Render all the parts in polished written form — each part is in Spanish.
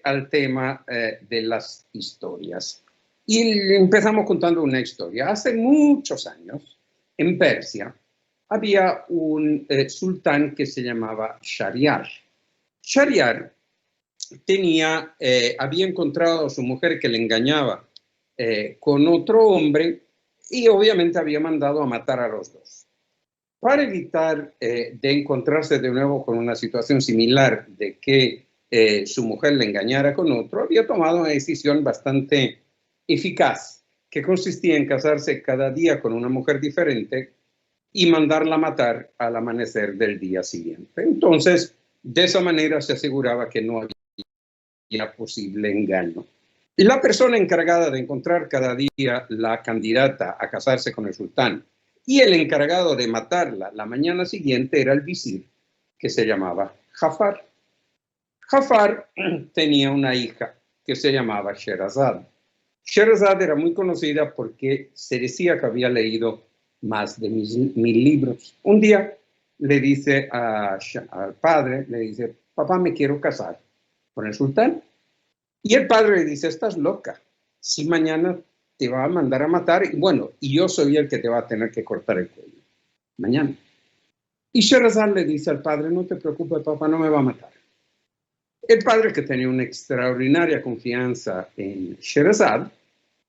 al tema de las historias. Y empezamos contando una historia. Hace muchos años, en Persia, había un sultán que se llamaba Shahryar. Shahryar había encontrado a su mujer que le engañaba con otro hombre y obviamente había mandado a matar a los dos. Para evitar de encontrarse de nuevo con una situación similar de que su mujer le engañara con otro, había tomado una decisión bastante eficaz, que consistía en casarse cada día con una mujer diferente y mandarla a matar al amanecer del día siguiente. Entonces, de esa manera se aseguraba que no había posible engaño. La persona encargada de encontrar cada día la candidata a casarse con el sultán y el encargado de matarla la mañana siguiente era el visir, que se llamaba Jafar. Jafar tenía una hija que se llamaba Sherazad. Sherazad era muy conocida porque se decía que había leído más de 1000 libros. Un día le dice al padre, le dice, papá, me quiero casar con el sultán. Y el padre le dice, estás loca, si mañana te va a mandar a matar, y yo soy el que te va a tener que cortar el cuello, mañana. Y Sherazad le dice al padre, no te preocupes, papá, no me va a matar. El padre, que tenía una extraordinaria confianza en Sherazad,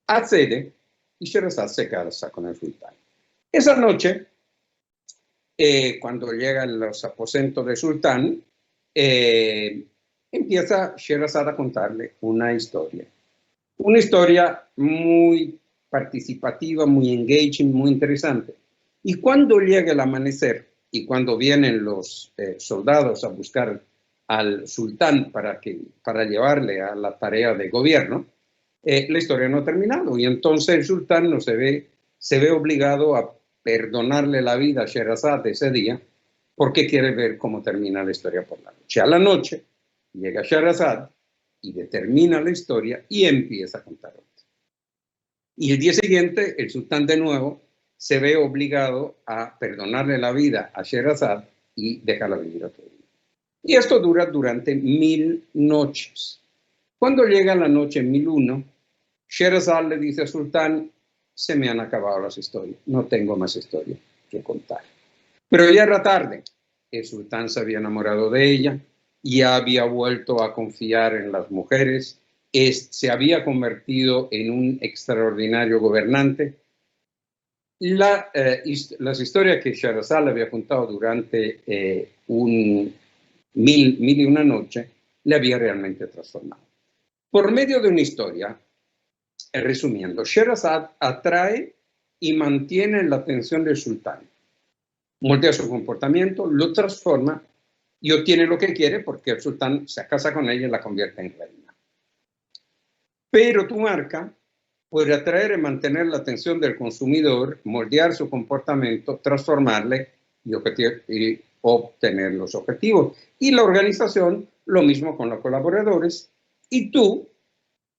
accede y Sherazad se casa con el sultán. Esa noche, cuando llegan los aposentos del sultán, empieza Sherazad a contarle una historia. Una historia muy participativa, muy engaging, muy interesante. Y cuando llega el amanecer y cuando vienen los soldados a buscar al sultán para llevarle a la tarea de gobierno, la historia no ha terminado. Y entonces el sultán se ve obligado a perdonarle la vida a Sherazad ese día porque quiere ver cómo termina la historia por la noche. A la noche llega Sherazad y determina la historia y empieza a contar otra. Y el día siguiente, el sultán de nuevo se ve obligado a perdonarle la vida a Sherazad y dejarla vivir otro día. Y esto dura durante 1000 noches. Cuando llega la noche 1001, Sherazad le dice al sultán, se me han acabado las historias, no tengo más historias que contar. Pero ya era tarde, el sultán se había enamorado de ella, ya había vuelto a confiar en las mujeres, se había convertido en un extraordinario gobernante. Las historias que Sherazad le había contado durante mil y una noche le había realmente transformado. Por medio de una historia, resumiendo, Sherazad atrae y mantiene la atención del sultán. Moldea su comportamiento, lo transforma y obtiene lo que quiere porque el sultán se casa con ella y la convierte en reina. Pero tu marca puede atraer y mantener la atención del consumidor, moldear su comportamiento, transformarle y obtener los objetivos. Y la organización, lo mismo con los colaboradores. Y tú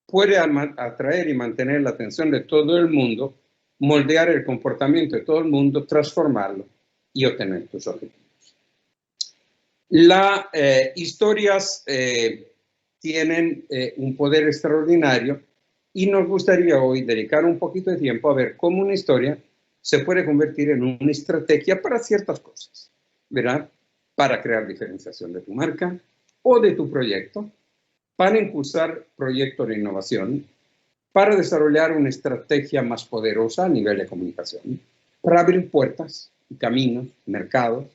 puedes atraer y mantener la atención de todo el mundo, moldear el comportamiento de todo el mundo, transformarlo y obtener tus objetivos. Las historias tienen un poder extraordinario y nos gustaría hoy dedicar un poquito de tiempo a ver cómo una historia se puede convertir en una estrategia para ciertas cosas, ¿verdad? Para crear diferenciación de tu marca o de tu proyecto, para impulsar proyectos de innovación, para desarrollar una estrategia más poderosa a nivel de comunicación, para abrir puertas, caminos, mercados,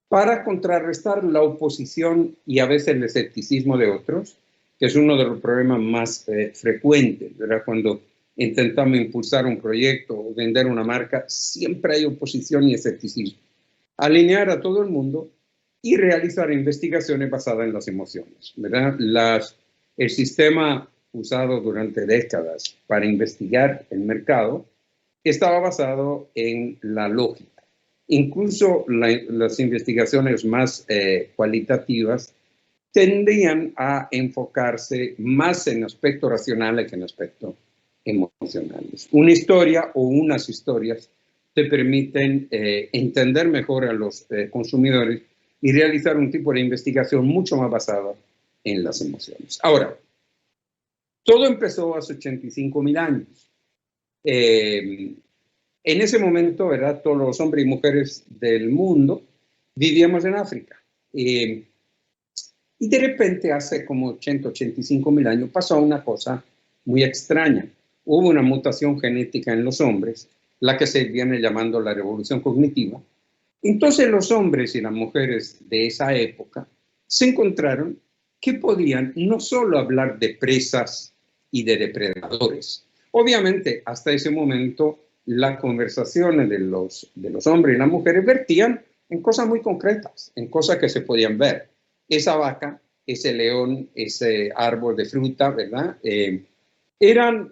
para contrarrestar la oposición y a veces el escepticismo de otros, que es uno de los problemas más frecuentes, ¿verdad? Cuando intentamos impulsar un proyecto o vender una marca, siempre hay oposición y escepticismo. Alinear a todo el mundo y realizar investigaciones basadas en las emociones, ¿verdad? El sistema usado durante décadas para investigar el mercado estaba basado en la lógica. Incluso las investigaciones más cualitativas tendrían a enfocarse más en aspectos racionales que en aspectos emocionales. Una historia o unas historias te permiten entender mejor a los consumidores y realizar un tipo de investigación mucho más basada en las emociones. Ahora, todo empezó hace 85.000 años. En ese momento, ¿verdad? Todos los hombres y mujeres del mundo vivíamos en África. Y de repente, hace como 85.000 años, pasó una cosa muy extraña. Hubo una mutación genética en los hombres, la que se viene llamando la revolución cognitiva. Entonces los hombres y las mujeres de esa época se encontraron que podían no solo hablar de presas y de depredadores. Obviamente, hasta ese momento, las conversaciones de los hombres y las mujeres vertían en cosas muy concretas, en cosas que se podían ver. Esa vaca, ese león, ese árbol de fruta, ¿verdad? Eran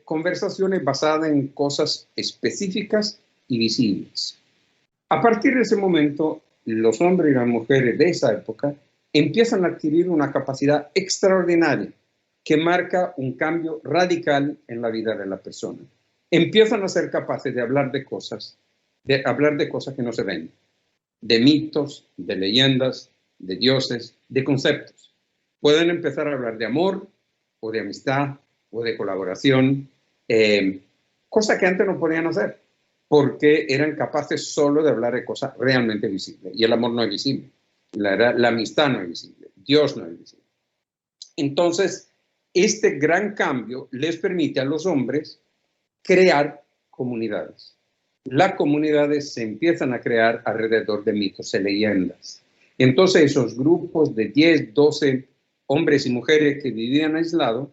conversaciones basadas en cosas específicas y visibles. A partir de ese momento, los hombres y las mujeres de esa época empiezan a adquirir una capacidad extraordinaria que marca un cambio radical en la vida de la persona. Empiezan a ser capaces de hablar de cosas que no se ven, de mitos, de leyendas, de dioses, de conceptos. Pueden empezar a hablar de amor, o de amistad, o de colaboración, cosa que antes no podían hacer, porque eran capaces solo de hablar de cosas realmente visibles. Y el amor no es visible, la amistad no es visible, Dios no es visible. Entonces, este gran cambio les permite a los hombres crear comunidades. Las comunidades se empiezan a crear alrededor de mitos y leyendas. Entonces, esos grupos de 10, 12 hombres y mujeres que vivían aislados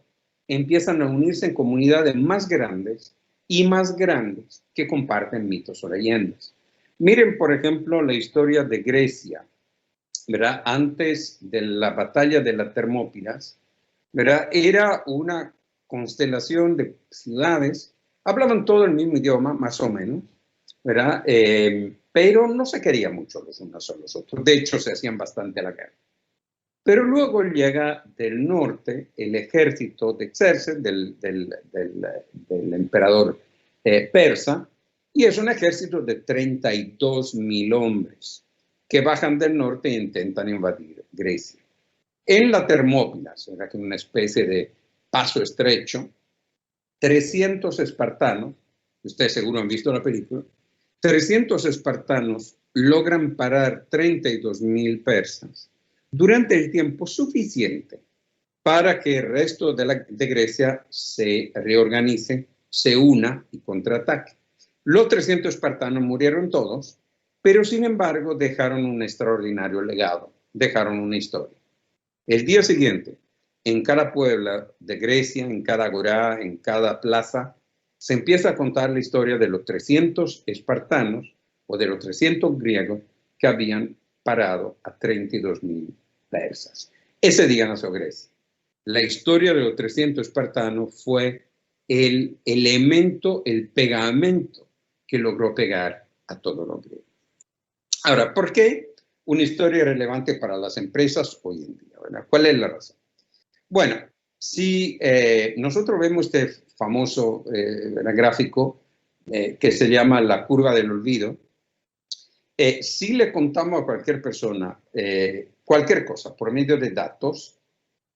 empiezan a unirse en comunidades más grandes y más grandes que comparten mitos o leyendas. Miren, por ejemplo, la historia de Grecia, ¿verdad? Antes de la batalla de las Termópilas, ¿verdad? Era una constelación de ciudades, hablaban todo el mismo idioma, más o menos, ¿verdad? Pero no se querían mucho los unos a los otros. De hecho, se hacían bastante la guerra. Pero luego llega del norte el ejército de Xerxes, del emperador persa, y es un ejército de 32.000 hombres que bajan del norte e intentan invadir Grecia. En la Termópilas, era una especie de paso estrecho, 300 espartanos, ustedes seguro han visto la película, 300 espartanos logran parar 32.000 persas durante el tiempo suficiente para que el resto de Grecia se reorganice, se una y contraataque. Los 300 espartanos murieron todos, pero sin embargo dejaron un extraordinario legado, dejaron una historia. El día siguiente, en cada pueblo de Grecia, en cada agorá, en cada plaza, se empieza a contar la historia de los 300 espartanos o de los 300 griegos que habían parado a 32.000 persas. Ese día nació Grecia. La historia de los 300 espartanos fue el elemento, el pegamento que logró pegar a todos los griegos. Ahora, ¿por qué una historia relevante para las empresas hoy en día, ¿verdad? ¿Cuál es la razón? Bueno, si nosotros vemos este famoso gráfico que se llama la curva del olvido, si le contamos a cualquier persona cualquier cosa por medio de datos,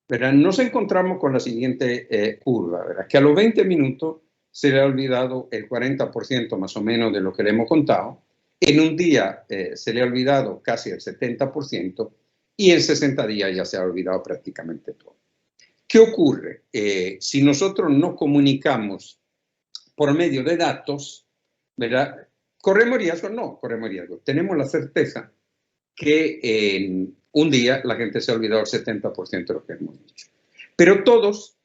¿verdad? Nos encontramos con la siguiente curva, ¿verdad? Que a los 20 minutos se le ha olvidado el 40% más o menos de lo que le hemos contado. En un día se le ha olvidado casi el 70% y en 60 días ya se ha olvidado prácticamente todo. ¿Qué ocurre? Si nosotros no comunicamos por medio de datos, ¿verdad? ¿Corremos riesgo? No, corremos riesgo. Tenemos la certeza que en un día la gente se ha olvidado el 70% de lo que hemos dicho. Pero todos,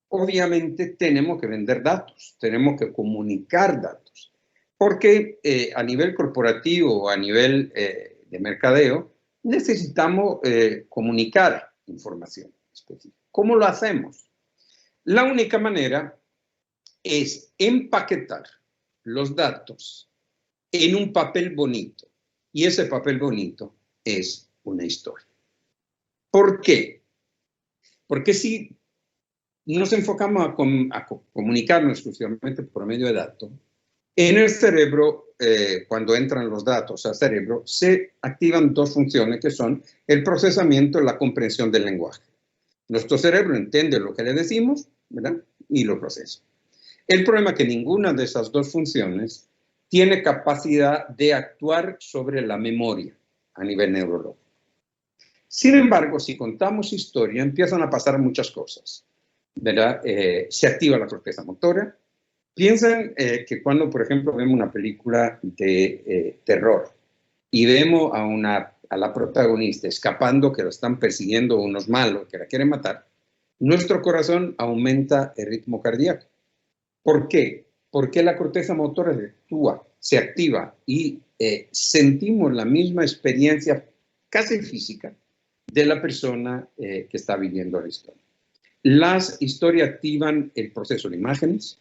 obviamente, tenemos que vender datos, tenemos que comunicar datos. Porque a nivel corporativo o a nivel de mercadeo, necesitamos comunicar información específica. ¿Cómo lo hacemos? La única manera es empaquetar los datos en un papel bonito. Y ese papel bonito es una historia. ¿Por qué? Porque si nos enfocamos a comunicarnos exclusivamente por medio de datos, en el cerebro, cuando entran los datos al cerebro, se activan dos funciones que son el procesamiento y la comprensión del lenguaje. Nuestro cerebro entiende lo que le decimos, ¿verdad? Y lo procesa. El problema es que ninguna de esas dos funciones tiene capacidad de actuar sobre la memoria a nivel neurológico. Sin embargo, si contamos historia, empiezan a pasar muchas cosas, ¿verdad? Se activa la corteza motora. Piensan que cuando, por ejemplo, vemos una película de terror y vemos a la protagonista escapando, que lo están persiguiendo unos malos que la quieren matar, nuestro corazón aumenta el ritmo cardíaco. ¿Por qué? Porque la corteza motora actúa, se activa y sentimos la misma experiencia casi física de la persona que está viviendo la historia. Las historias activan el proceso de imágenes,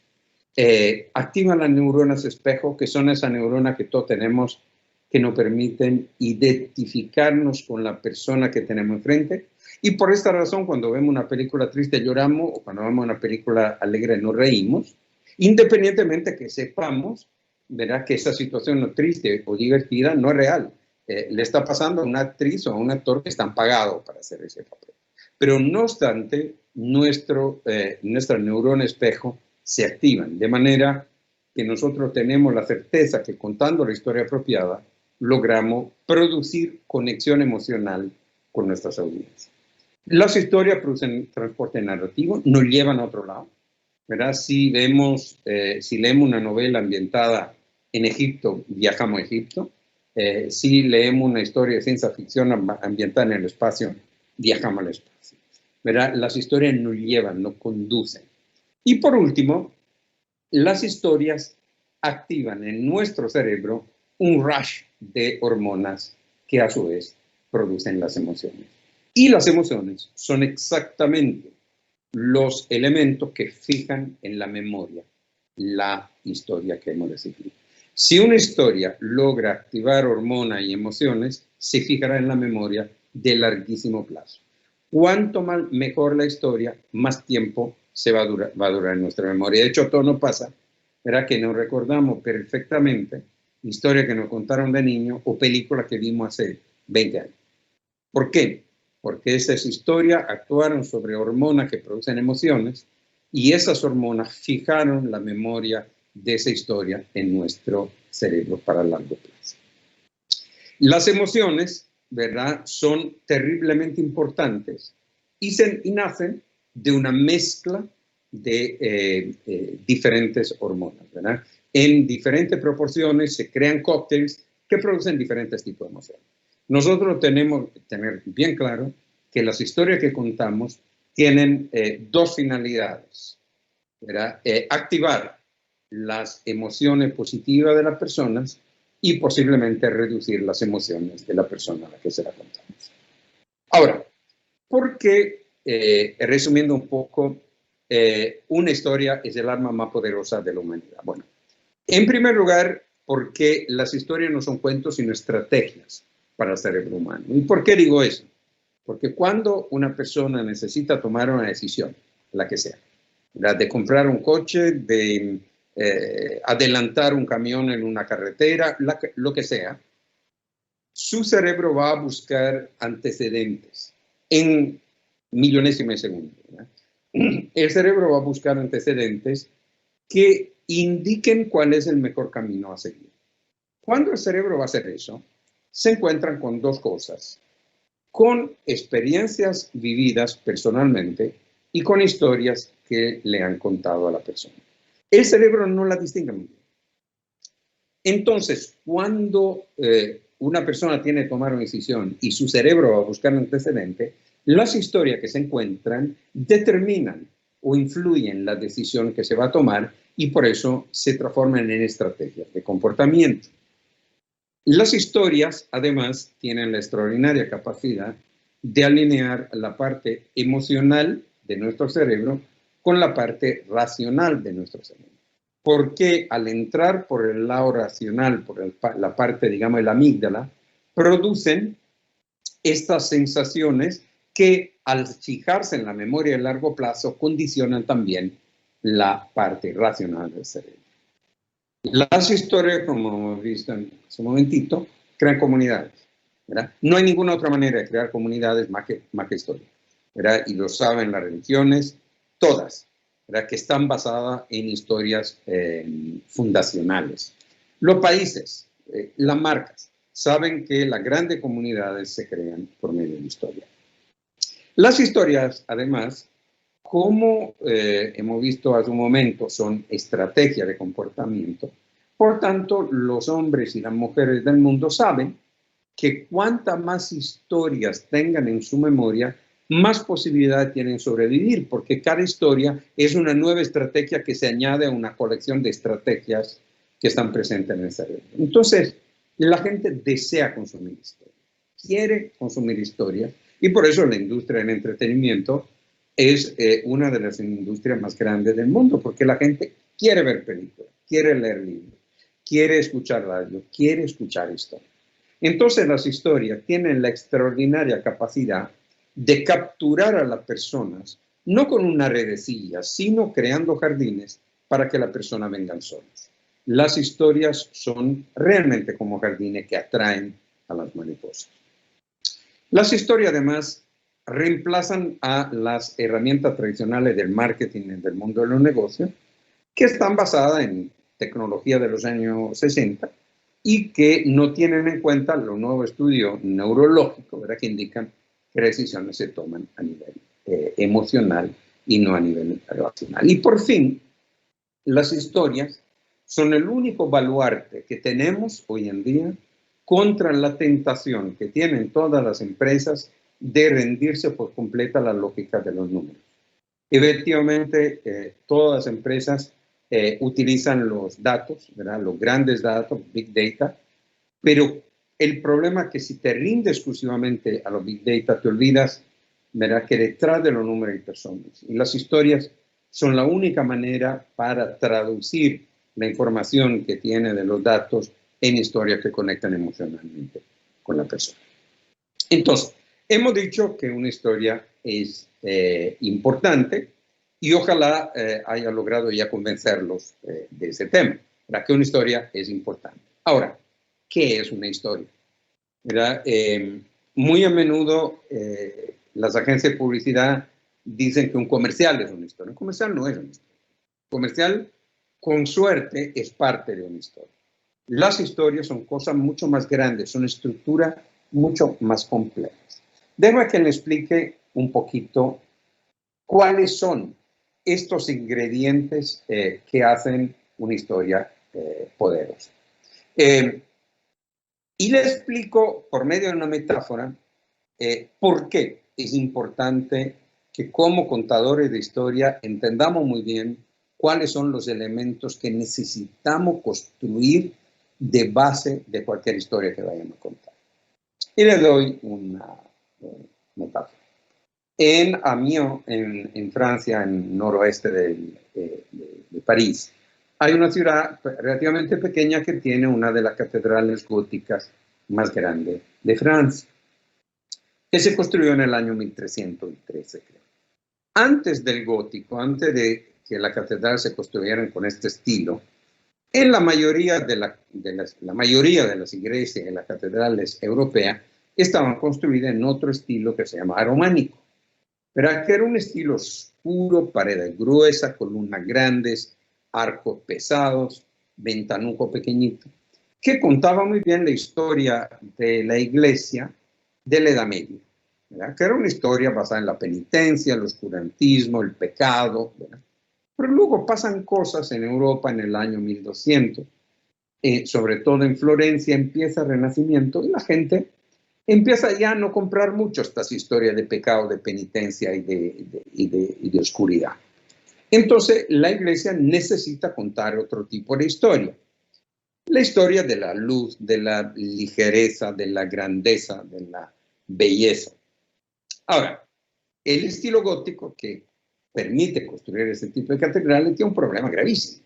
activan las neuronas espejo, que son esas neuronas que todos tenemos que nos permiten identificarnos con la persona que tenemos enfrente. Y por esta razón, cuando vemos una película triste lloramos, o cuando vemos una película alegre nos reímos, independientemente que sepamos, ¿verdad?, que esa situación triste o divertida no es real. Le está pasando a una actriz o a un actor que están pagados para hacer ese papel. Pero no obstante, nuestra neurona espejo se activan, de manera que nosotros tenemos la certeza que contando la historia apropiada, logramos producir conexión emocional con nuestras audiencias. Las historias producen transporte narrativo, nos llevan a otro lado, ¿verdad? Si leemos una novela ambientada en Egipto, viajamos a Egipto. Si leemos una historia de ciencia ficción ambientada en el espacio, viajamos al espacio, ¿verdad? Las historias nos llevan, nos conducen. Y por último, las historias activan en nuestro cerebro un rush de hormonas que a su vez producen las emociones. Y las emociones son exactamente los elementos que fijan en la memoria la historia que hemos recibido. Si una historia logra activar hormonas y emociones, se fijará en la memoria de larguísimo plazo. Cuanto más mejor la historia, más tiempo va a durar en nuestra memoria. De hecho, todo nos pasa, ¿verdad?, que nos recordamos perfectamente historias que nos contaron de niños o películas que vimos hace 20 años. ¿Por qué? Porque esas historias actuaron sobre hormonas que producen emociones y esas hormonas fijaron la memoria de esa historia en nuestro cerebro para largo plazo. Las emociones, ¿verdad?, son terriblemente importantes y nacen de una mezcla de diferentes hormonas, ¿verdad? En diferentes proporciones se crean cócteles que producen diferentes tipos de emociones. Nosotros tenemos que tener bien claro que las historias que contamos tienen dos finalidades, ¿verdad? Activar las emociones positivas de las personas y posiblemente reducir las emociones de la persona a la que se la contamos. Ahora, ¿por qué, resumiendo un poco, una historia es el arma más poderosa de la humanidad? Bueno, en primer lugar, porque las historias no son cuentos sino estrategias para el cerebro humano. ¿Y por qué digo eso? Porque cuando una persona necesita tomar una decisión, la que sea, la de comprar un coche, de adelantar un camión en una carretera, lo que sea, su cerebro va a buscar antecedentes en millonésimas de segundo, ¿verdad? El cerebro va a buscar antecedentes que indiquen cuál es el mejor camino a seguir. Cuando el cerebro va a hacer eso, se encuentran con dos cosas: con experiencias vividas personalmente y con historias que le han contado a la persona. El cerebro no la distingue muy bien. Entonces, cuando una persona tiene que tomar una decisión y su cerebro va a buscar un antecedente, las historias que se encuentran determinan o influyen en la decisión que se va a tomar y por eso se transforman en estrategias de comportamiento. Las historias, además, tienen la extraordinaria capacidad de alinear la parte emocional de nuestro cerebro con la parte racional de nuestro cerebro. Porque al entrar por el lado racional, por la parte, digamos, de la amígdala, producen estas sensaciones que al fijarse en la memoria a largo plazo condicionan también la parte racional del cerebro. Las historias, como hemos visto en hace un momentito, crean comunidades, ¿verdad? No hay ninguna otra manera de crear comunidades más que historia. ¿verdad? Y lo saben las religiones, todas, ¿verdad? Que están basadas en historias fundacionales. Los países, las marcas, saben que las grandes comunidades se crean por medio de historia. Las historias, además, como hemos visto hace un momento, son estrategias de comportamiento. Por tanto, los hombres y las mujeres del mundo saben que cuantas más historias tengan en su memoria, más posibilidad tienen de sobrevivir, porque cada historia es una nueva estrategia que se añade a una colección de estrategias que están presentes en el cerebro. Entonces, la gente desea consumir historia, quiere consumir historia, y por eso la industria del entretenimiento es una de las industrias más grandes del mundo, porque la gente quiere ver películas, quiere leer libros, quiere escuchar radio, quiere escuchar historia. Entonces las historias tienen la extraordinaria capacidad de capturar a las personas, no con una redecilla, sino creando jardines para que las personas vengan solas. Las historias son realmente como jardines que atraen a las mariposas. Las historias además reemplazan a las herramientas tradicionales del marketing y del mundo de los negocios, que están basadas en tecnología de los años 60 y que no tienen en cuenta los nuevos estudios neurológicos, ¿verdad? Que indican que las decisiones se toman a nivel emocional y no a nivel racional. Y por fin, las historias son el único baluarte que tenemos hoy en día contra la tentación que tienen todas las empresas de rendirse por completa a la lógica de los números. Efectivamente, todas las empresas utilizan los datos, ¿verdad? Los grandes datos, Big Data, pero el problema es que si te rindes exclusivamente a los Big Data, te olvidas, ¿verdad? Que detrás de los números hay personas. Y las historias son la única manera para traducir la información que tiene de los datos en historias que conectan emocionalmente con la persona. Entonces, hemos dicho que una historia es importante y ojalá haya logrado ya convencerlos de ese tema, ¿verdad? Que una historia es importante. Ahora, ¿qué es una historia? ¿Verdad? Muy a menudo las agencias de publicidad dicen que un comercial es una historia. Un comercial no es una historia. Un comercial, con suerte, es parte de una historia. Las historias son cosas mucho más grandes, son estructuras mucho más complejas. Déjame que le explique un poquito cuáles son estos ingredientes que hacen una historia poderosa. Y le explico por medio de una metáfora por qué es importante que como contadores de historia entendamos muy bien cuáles son los elementos que necesitamos construir de base de cualquier historia que vayamos a contar. Y le doy una metáfora. En Amiens, en Francia, en noroeste de París, hay una ciudad relativamente pequeña que tiene una de las catedrales góticas más grandes de Francia, que se construyó en el año 1313, creo. Antes del gótico, antes de que la catedral se construyera con este estilo, en la mayoría de las iglesias y las catedrales europeas estaban construidas en otro estilo que se llama románico, pero que era un estilo oscuro, paredes gruesas, columnas grandes, arcos pesados, ventanuco pequeñito, que contaba muy bien la historia de la iglesia de la Edad Media, ¿verdad? Que era una historia basada en la penitencia, el oscurantismo, el pecado, ¿verdad? Pero luego pasan cosas en Europa en el año 1200, sobre todo en Florencia empieza el Renacimiento y la gente empieza ya a no comprar mucho estas historias de pecado, de penitencia y de oscuridad. Entonces la iglesia necesita contar otro tipo de historia. La historia de la luz, de la ligereza, de la grandeza, de la belleza. Ahora, el estilo gótico que permite construir ese tipo de catedrales tiene un problema gravísimo.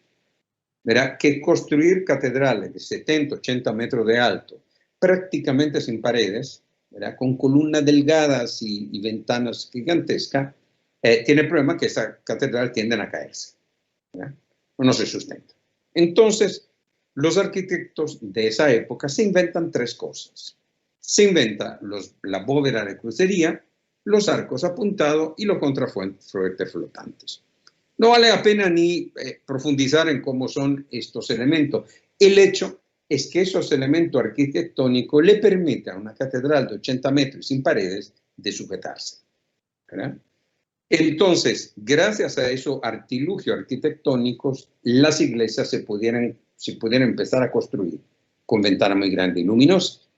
Verá que construir catedrales de 70, 80 metros de alto, prácticamente sin paredes, ¿verdad? Con columnas delgadas y ventanas gigantescas, tiene el problema que esas catedrales tienden a caerse, ¿verdad? No se sustenta. Entonces, los arquitectos de esa época se inventan tres cosas. Se inventa la bóveda de crucería, los arcos apuntados y los contrafuertes flotantes. No vale la pena ni profundizar en cómo son estos elementos. El hecho es que esos elementos arquitectónicos le permiten a una catedral de 80 metros sin paredes de sujetarse, ¿verdad? Entonces, gracias a esos artilugios arquitectónicos, las iglesias se pudieran empezar a construir con ventanas muy grandes y luminosas.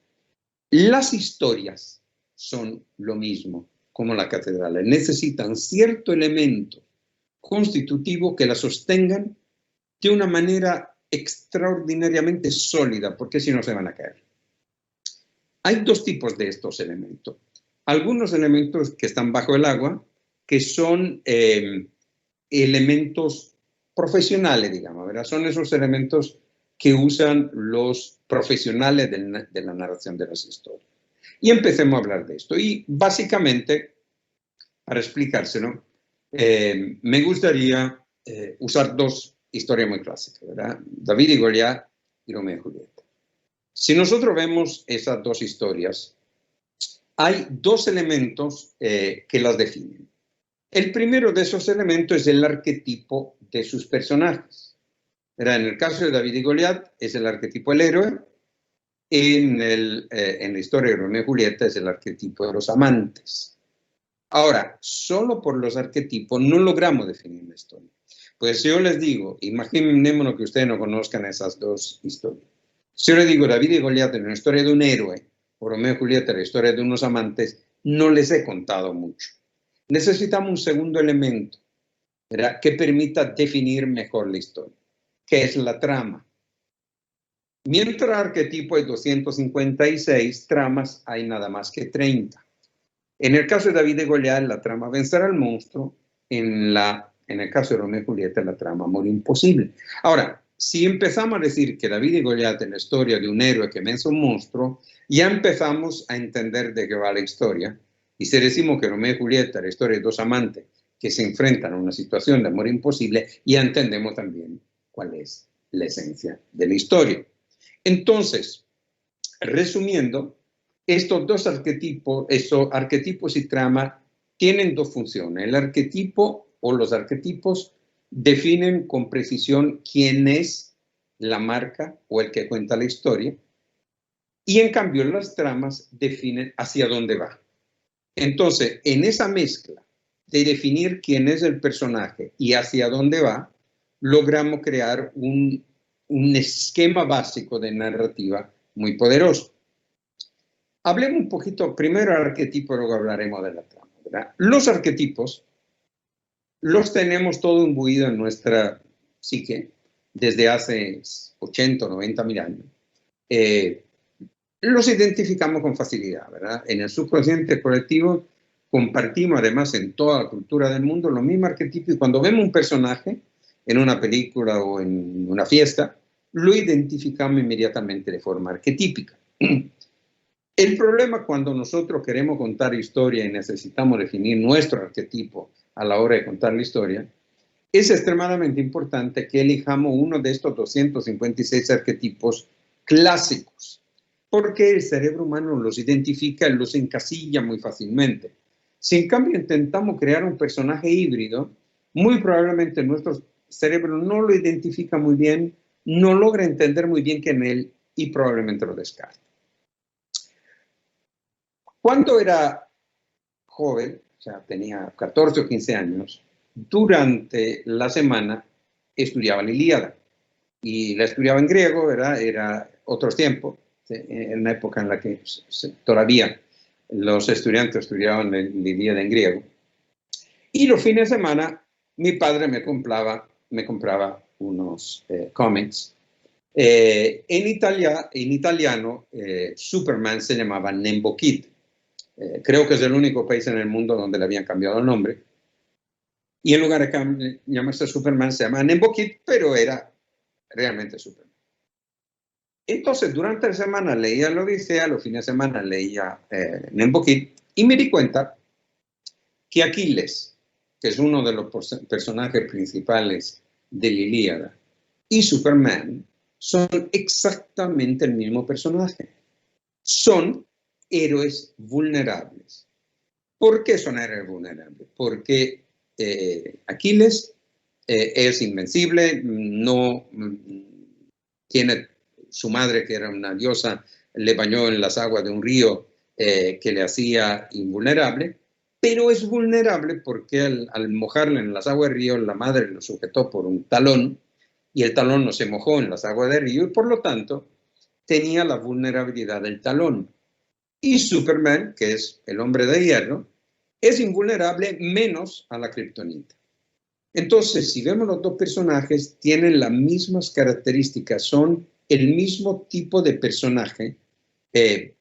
Las historias son lo mismo como las catedrales. Necesitan cierto elemento constitutivo que las sostengan de una manera extraordinariamente sólida, porque si no se van a caer. Hay dos tipos de estos elementos. Algunos elementos que están bajo el agua, que son elementos profesionales, digamos, ¿verdad? Son esos elementos que usan los profesionales de la narración de las historias. Y empecemos a hablar de esto. Y básicamente, para explicárselo, me gustaría usar dos historias muy clásicas, ¿verdad? David y Goliat y Romeo y Julieta. Si nosotros vemos esas dos historias, hay dos elementos que las definen. El primero de esos elementos es el arquetipo de sus personajes. ¿Verdad? En el caso de David y Goliat es el arquetipo del héroe. En la historia de Romeo y Julieta es el arquetipo de los amantes. Ahora, solo por los arquetipos no logramos definir la historia. Pues si yo les digo, imaginémonos que ustedes no conozcan esas dos historias. Si yo les digo David y Goliat es una historia de un héroe, o Romeo y Julieta es la historia de unos amantes, no les he contado mucho. Necesitamos un segundo elemento, ¿verdad?, que permita definir mejor la historia, que es la trama. Mientras arquetipo hay 256 tramas, hay nada más que 30. En el caso de David y Goliat, la trama vencer al monstruo. En el caso de Romeo y Julieta, la trama amor imposible. Ahora, si empezamos a decir que David y Goliat es la historia de un héroe que vence a un monstruo, ya empezamos a entender de qué va la historia. Y si decimos que Romeo y Julieta es la historia de dos amantes que se enfrentan a una situación de amor imposible, ya entendemos también cuál es la esencia de la historia. Entonces, resumiendo, estos dos arquetipos, esos arquetipos y trama, tienen dos funciones. El arquetipo o los arquetipos definen con precisión quién es la marca o el que cuenta la historia, y en cambio las tramas definen hacia dónde va. Entonces, en esa mezcla de definir quién es el personaje y hacia dónde va, logramos crear un esquema básico de narrativa muy poderoso. Hablemos un poquito, primero del arquetipo, luego hablaremos de la trama, ¿verdad? Los arquetipos los tenemos todo imbuido en nuestra psique desde hace 80 o 90 mil años. Los identificamos con facilidad, ¿verdad? En el subconsciente colectivo compartimos además en toda la cultura del mundo los mismos arquetipos, y cuando vemos un personaje en una película o en una fiesta, lo identificamos inmediatamente de forma arquetípica. El problema cuando nosotros queremos contar historia y necesitamos definir nuestro arquetipo a la hora de contar la historia, es extremadamente importante que elijamos uno de estos 256 arquetipos clásicos, porque el cerebro humano los identifica y los encasilla muy fácilmente. Si en cambio intentamos crear un personaje híbrido, muy probablemente nuestro cerebro no lo identifica muy bien, no logra entender muy bien quién es él y probablemente lo descarta. Cuando era joven, o sea, tenía 14 o 15 años, durante la semana estudiaba la Ilíada. Y la estudiaba en griego, ¿verdad? Era otros tiempos, en una época en la que todavía los estudiantes estudiaban la Ilíada en griego. Y los fines de semana mi padre me compraba unos cómics. En italiano, Superman se llamaba Nembo Kid. Creo que es el único país en el mundo donde le habían cambiado el nombre. Y en lugar de llamarse Superman, se llama Nembo Kid, pero era realmente Superman. Entonces, durante la semana leía la Odisea, los fines de semana leía Nembo Kid, y me di cuenta que Aquiles, que es uno de los personajes principales de la Ilíada, y Superman son exactamente el mismo personaje. Son héroes vulnerables. ¿Por qué son héroes vulnerables? Porque Aquiles es invencible, no tiene su madre, que era una diosa, le bañó en las aguas de un río que le hacía invulnerable, pero es vulnerable porque al mojarle en las aguas del río, la madre lo sujetó por un talón y el talón no se mojó en las aguas del río y por lo tanto tenía la vulnerabilidad del talón. Y Superman, que es el hombre de hierro, es invulnerable menos a la kriptonita. Entonces, si vemos los dos personajes, tienen las mismas características, son el mismo tipo de personaje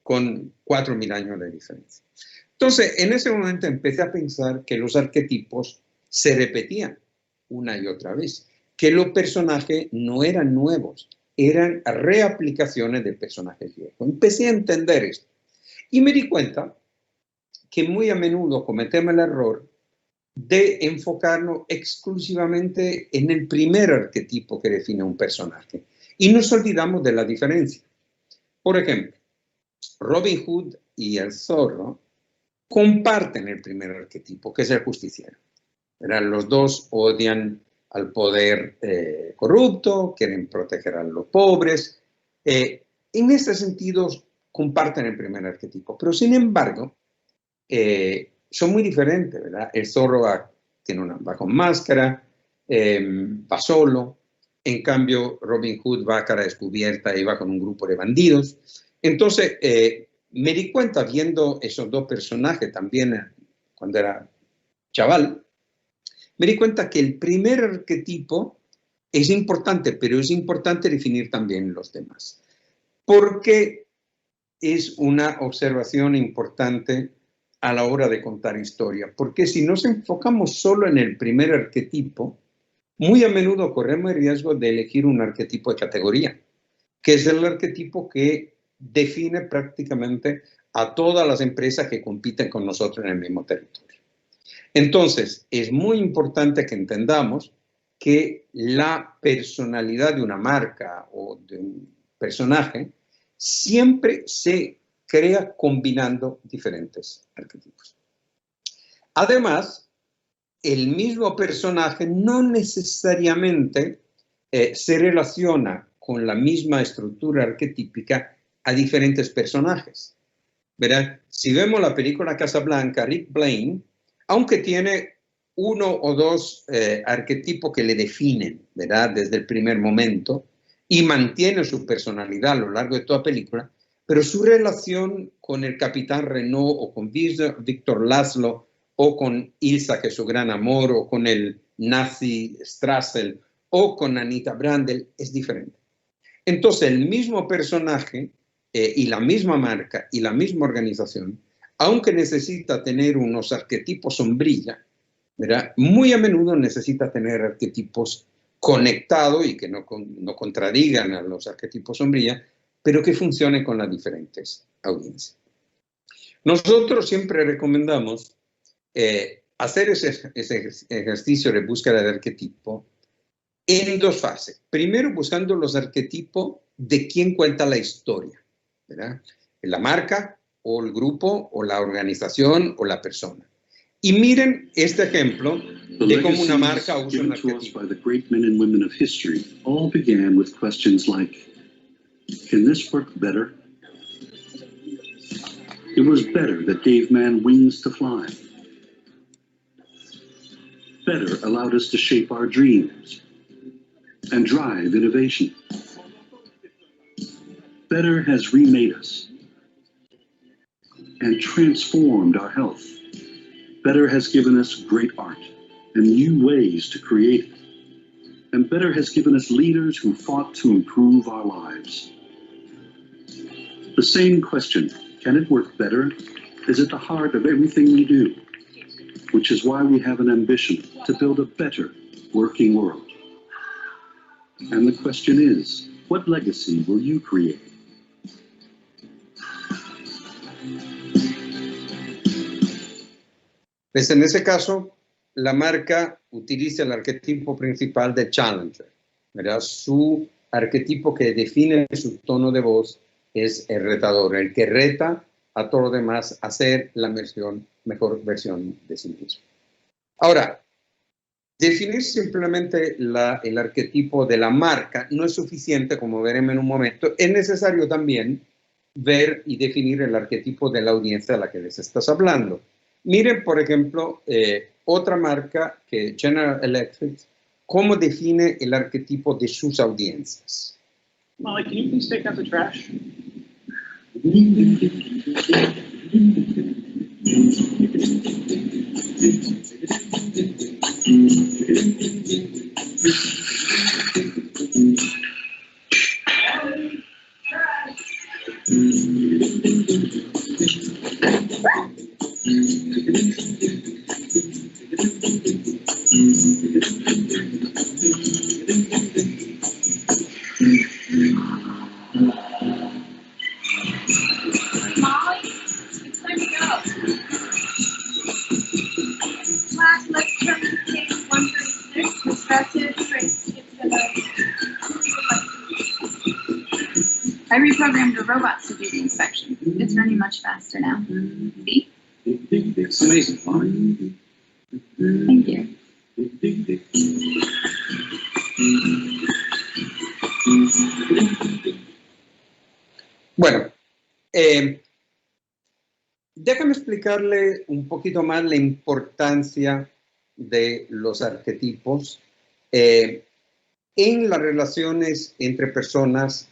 con 4.000 años de diferencia. Entonces, en ese momento empecé a pensar que los arquetipos se repetían una y otra vez, que los personajes no eran nuevos, eran reaplicaciones de personajes viejos. Empecé a entender esto y me di cuenta que muy a menudo cometemos el error de enfocarnos exclusivamente en el primer arquetipo que define un personaje y nos olvidamos de la diferencia. Por ejemplo, Robin Hood y el zorro comparten el primer arquetipo, que es el justiciero. Los dos odian al poder corrupto, quieren proteger a los pobres. En este sentido, comparten el primer arquetipo, pero sin embargo, son muy diferentes, ¿verdad? El zorro va con máscara, va solo. En cambio, Robin Hood va a cara descubierta y va con un grupo de bandidos. Entonces, me di cuenta viendo esos dos personajes también cuando era chaval, me di cuenta que el primer arquetipo es importante, pero es importante definir también los demás. Porque es una observación importante a la hora de contar historia, porque si nos enfocamos solo en el primer arquetipo, muy a menudo corremos el riesgo de elegir un arquetipo de categoría, que es el arquetipo que define prácticamente a todas las empresas que compiten con nosotros en el mismo territorio. Entonces, es muy importante que entendamos que la personalidad de una marca o de un personaje siempre se crea combinando diferentes arquetipos. Además, el mismo personaje no necesariamente se relaciona con la misma estructura arquetípica a diferentes personajes. ¿Verdad? Si vemos la película Casablanca, Rick Blaine, aunque tiene uno o dos arquetipos que le definen, ¿verdad? Desde el primer momento, y mantiene su personalidad a lo largo de toda la película, pero su relación con el capitán Renault o con Víctor Laszlo o con Ilsa, que es su gran amor, o con el nazi Strassel o con Anita Brandel es diferente. Entonces, el mismo personaje y la misma marca y la misma organización, aunque necesita tener unos arquetipos sombrilla, ¿verdad? Muy a menudo necesita tener arquetipos conectados y que no contradigan a los arquetipos sombrilla, pero que funcionen con las diferentes audiencias. Nosotros siempre recomendamos hacer ese ejercicio de búsqueda de arquetipo en dos fases. Primero, buscando los arquetipos de quién cuenta la historia, ¿verdad? La marca, o el grupo, o la organización, o la persona. Y miren este ejemplo de cómo una marca usa un arquetipo. The great men and women of history all began with questions like, can this work better? It was better that gave man wings to fly. Better allowed us to shape our dreams and drive innovation. Better has remade us and transformed our health. Better has given us great art and new ways to create it. And better has given us leaders who fought to improve our lives. The same question, can it work better, is at the heart of everything we do, which is why we have an ambition to build a better working world. And the question is, what legacy will you create? Pues en ese caso, la marca utiliza el arquetipo principal de Challenger, ¿verdad? Su arquetipo que define su tono de voz es el retador, el que reta a todo lo demás a ser la mejor versión de sí mismo. Ahora, definir simplemente el arquetipo de la marca no es suficiente, como veremos en un momento. Es necesario también ver y definir el arquetipo de la audiencia a la que les estás hablando. Miren, por ejemplo, otra marca que General Electric, cómo define el arquetipo de sus audiencias. Molly, can you please take out the trash? I reprogrammed a robot to do the inspection. It's running much faster now. See? It's amazing, Molly. Thank you. Bueno, déjame explicarle un poquito más la importancia de los arquetipos en las relaciones entre personas,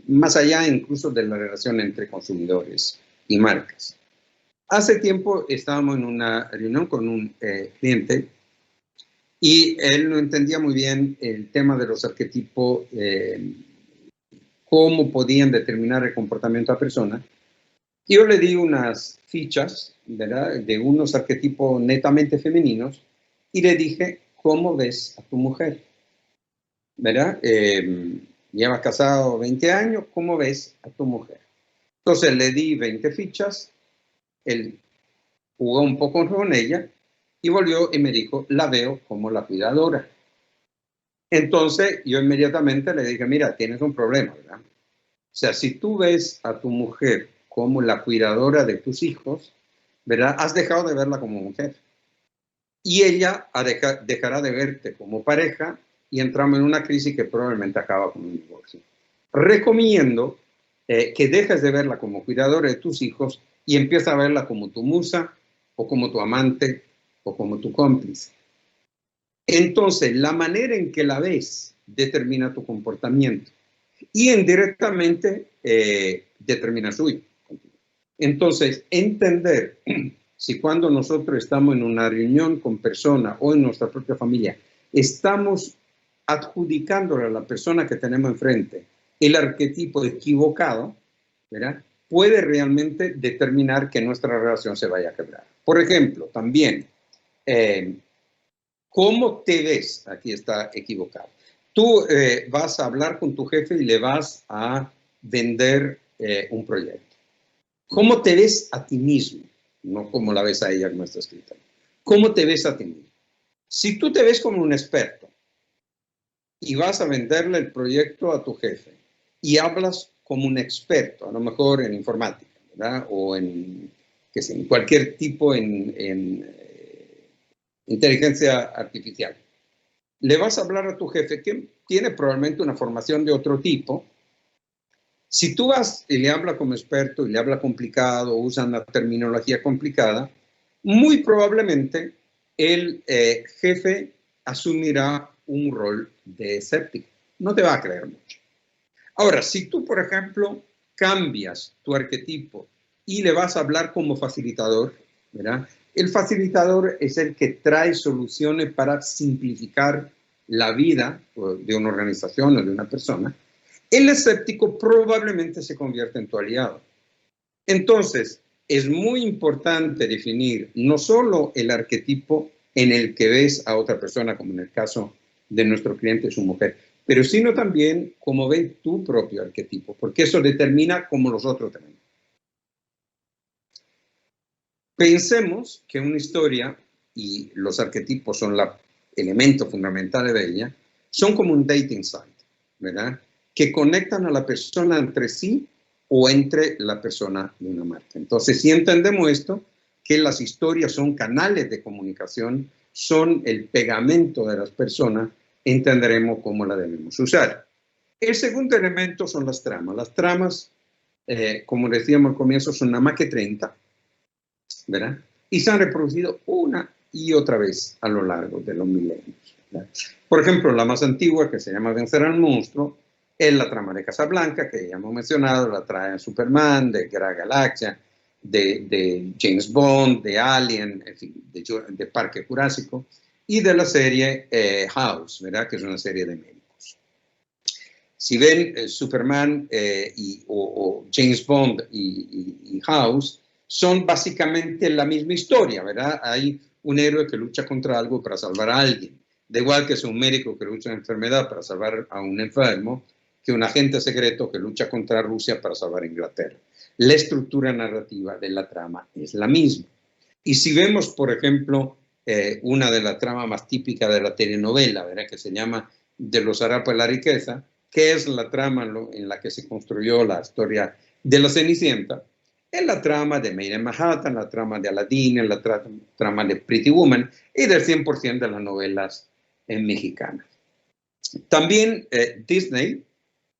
más allá incluso de la relación entre consumidores y marcas. Hace tiempo estábamos en una reunión con un cliente y él no entendía muy bien el tema de los arquetipos, cómo podían determinar el comportamiento de la persona. Yo le di unas fichas, ¿verdad?, de unos arquetipos netamente femeninos y le dije, ¿cómo ves a tu mujer? ¿Verdad? Llevas casado 20 años, ¿cómo ves a tu mujer? Entonces le di 20 fichas, él jugó un poco con ella y volvió y me dijo, la veo como la cuidadora. Entonces yo inmediatamente le dije, mira, tienes un problema, ¿verdad? O sea, si tú ves a tu mujer como la cuidadora de tus hijos, ¿verdad? Has dejado de verla como mujer. Y ella dejará de verte como pareja y entramos en una crisis que probablemente acaba con un divorcio. Recomiendo que dejes de verla como cuidadora de tus hijos y empieza a verla como tu musa o como tu amante o como tu cómplice. Entonces, la manera en que la ves determina tu comportamiento y indirectamente determina suyo. Entonces, entender si cuando nosotros estamos en una reunión con personas o en nuestra propia familia, estamos adjudicándole a la persona que tenemos enfrente el arquetipo equivocado, ¿verdad?, puede realmente determinar que nuestra relación se vaya a quebrar. Por ejemplo, también, ¿cómo te ves? Aquí está equivocado. Tú vas a hablar con tu jefe y le vas a vender un proyecto. ¿Cómo te ves a ti mismo? No como la ves a ella, como está escrita. ¿Cómo te ves a ti mismo? Si tú te ves como un experto y vas a venderle el proyecto a tu jefe y hablas como un experto, a lo mejor en informática, ¿verdad?, o en cualquier tipo en inteligencia artificial, le vas a hablar a tu jefe que tiene probablemente una formación de otro tipo. Si tú vas y le hablas como experto y le hablas complicado, usan la terminología complicada, muy probablemente el jefe asumirá un rol de escéptico. No te va a creer mucho. Ahora, si tú, por ejemplo, cambias tu arquetipo y le vas a hablar como facilitador, ¿verdad? El facilitador es el que trae soluciones para simplificar la vida de una organización o de una persona. El escéptico probablemente se convierte en tu aliado. Entonces, es muy importante definir no solo el arquetipo en el que ves a otra persona, como en el caso de nuestro cliente, su mujer, pero sino también cómo ves tu propio arquetipo, porque eso determina cómo los otros te ven. Pensemos que una historia, y los arquetipos son el elemento fundamental de ella, son como un dating site, ¿verdad?, que conectan a la persona entre sí o entre la persona y una marca. Entonces, si entendemos esto, que las historias son canales de comunicación, son el pegamento de las personas, entenderemos cómo la debemos usar. El segundo elemento son las tramas. Las tramas, como decíamos al comienzo, son nada más que 30, ¿verdad? Y se han reproducido una y otra vez a lo largo de los milenios, ¿verdad? Por ejemplo, la más antigua, que se llama Vencer al Monstruo, es la trama de Casablanca, que ya hemos mencionado, la trae de Superman, de Guerra Galaxia, de James Bond, de Alien, en fin, de Parque Jurásico, y de la serie House, ¿verdad? Que es una serie de médicos. Si ven Superman o James Bond y House, son básicamente la misma historia, ¿verdad? Hay un héroe que lucha contra algo para salvar a alguien. Da igual que es un médico que lucha una enfermedad para salvar a un enfermo, que un agente secreto que lucha contra Rusia para salvar a Inglaterra. La estructura narrativa de la trama es la misma. Y si vemos, por ejemplo, una de las tramas más típicas de la telenovela, ¿verdad? Que se llama De los harapos de la riqueza, que es la trama en la que se construyó la historia de la Cenicienta, es la trama de Made in Manhattan, la trama de Aladdin, la trama de Pretty Woman y del 100% de las novelas mexicanas. También Disney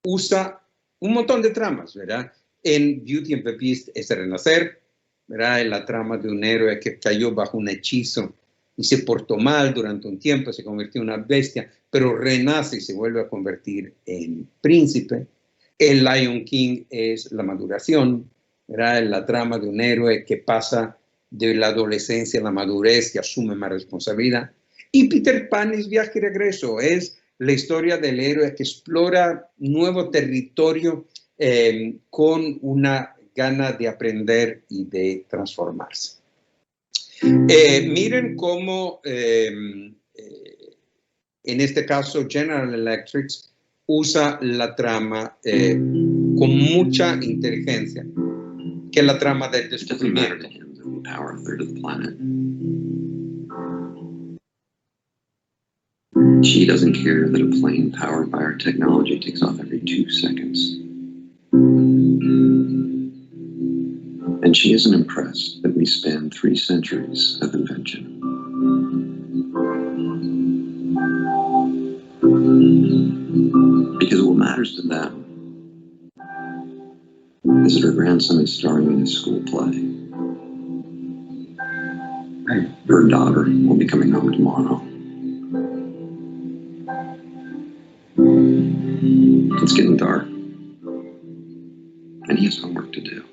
usa un montón de tramas, ¿verdad? En Beauty and the Beast es el renacer, ¿verdad? Es la trama de un héroe que cayó bajo un hechizo y se portó mal durante un tiempo, se convirtió en una bestia, pero renace y se vuelve a convertir en príncipe. El Lion King es la maduración, ¿verdad? Es la trama de un héroe que pasa de la adolescencia a la madurez y asume más responsabilidad. Y Peter Pan es Viaje y Regreso, es la historia del héroe que explora nuevo territorio con una gana de aprender y de transformarse. Miren cómo, en este caso, General Electric usa la trama con mucha inteligencia, que es la trama del descubrimiento. She doesn't care that a plane powered by our technology takes off every 2 seconds. And she isn't impressed that we span 3 centuries of invention. Because what matters to them is that her grandson is starring in a school play. Her daughter will be coming home tomorrow. It's getting dark, and he has homework to do.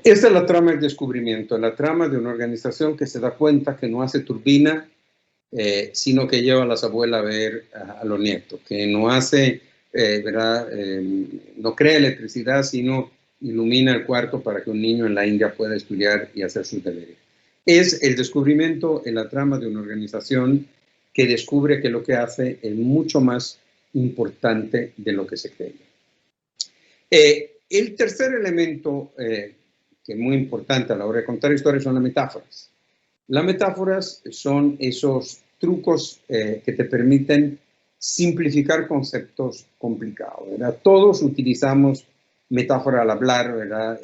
Esta es la trama del descubrimiento, la trama de una organización que se da cuenta que no hace turbina, sino que lleva a las abuelas a ver a los nietos, que no hace, ¿verdad? No crea electricidad, sino ilumina el cuarto para que un niño en la India pueda estudiar y hacer sus deberes. Es el descubrimiento en la trama de una organización que descubre que lo que hace es mucho más importante de lo que se cree. El tercer elemento que es muy importante a la hora de contar historias son las metáforas. Las metáforas son esos trucos que te permiten simplificar conceptos complicados, ¿verdad? Todos utilizamos metáfora al hablar, ¿verdad?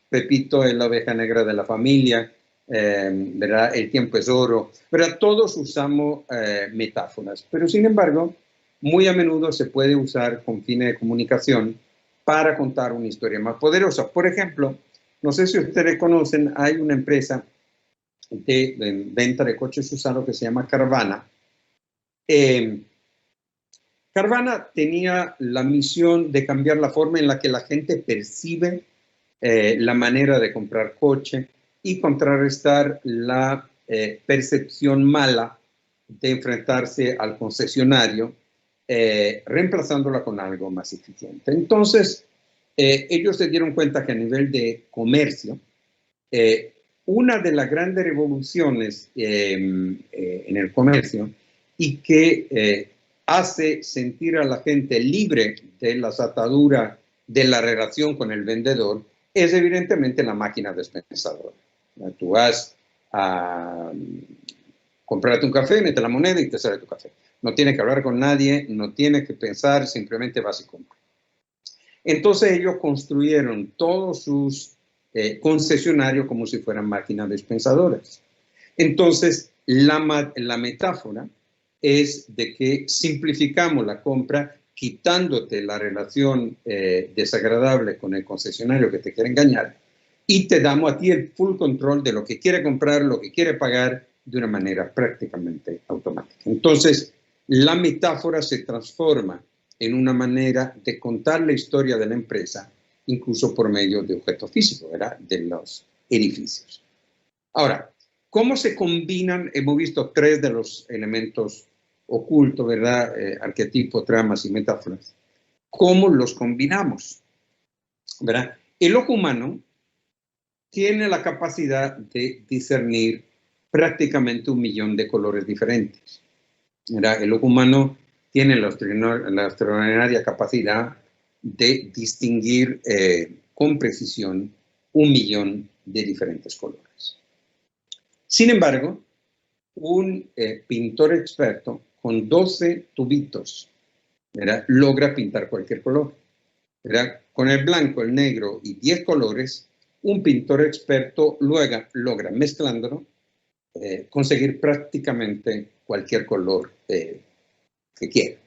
Pepito es la oveja negra de la familia, ¿verdad? El tiempo es oro, ¿verdad? Todos usamos metáforas, pero sin embargo, muy a menudo se puede usar con fines de comunicación para contar una historia más poderosa. Por ejemplo, no sé si ustedes conocen, hay una empresa de venta de coches usados que se llama Carvana. Carvana tenía la misión de cambiar la forma en la que la gente percibe la manera de comprar coche y contrarrestar la percepción mala de enfrentarse al concesionario, reemplazándola con algo más eficiente. Entonces, ellos se dieron cuenta que a nivel de comercio, una de las grandes revoluciones en el comercio y que hace sentir a la gente libre de las ataduras de la relación con el vendedor es evidentemente la máquina despensadora. Tú vas a comprarte un café, metes la moneda y te sale tu café. No tienes que hablar con nadie, no tienes que pensar, simplemente vas y compras. Entonces ellos construyeron todos sus concesionarios como si fueran máquinas dispensadoras. Entonces la metáfora es de que simplificamos la compra quitándote la relación desagradable con el concesionario que te quiere engañar y te damos a ti el full control de lo que quiere comprar, lo que quiere pagar de una manera prácticamente automática. Entonces, la metáfora se transforma en una manera de contar la historia de la empresa, incluso por medio de objetos físicos, ¿verdad? De los edificios. Ahora, ¿cómo se combinan? Hemos visto 3 de los elementos ocultos, ¿verdad? Arquetipos, tramas y metáforas. ¿Cómo los combinamos? ¿Verdad? El ojo humano tiene la capacidad de discernir prácticamente 1 millón de colores diferentes. ¿Verdad? El ojo humano tiene la extraordinaria capacidad de distinguir con precisión 1 millón de diferentes colores. Sin embargo, un pintor experto con 12 tubitos, ¿verdad?, logra pintar cualquier color, ¿verdad? Con el blanco, el negro y 10 colores, un pintor experto logra mezclándolo, conseguir prácticamente cualquier color que quiera.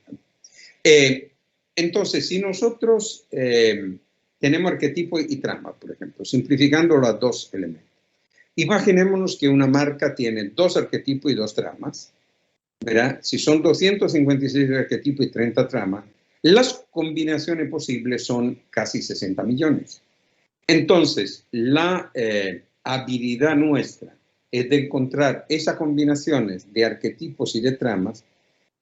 Entonces, si nosotros tenemos arquetipo y trama, por ejemplo, simplificándolo a 2 elementos. Imaginémonos que una marca tiene 2 arquetipos y 2 tramas, ¿verdad? Si son 256 arquetipos y 30 tramas, las combinaciones posibles son casi 60 millones. Entonces, la habilidad nuestra es de encontrar esas combinaciones de arquetipos y de tramas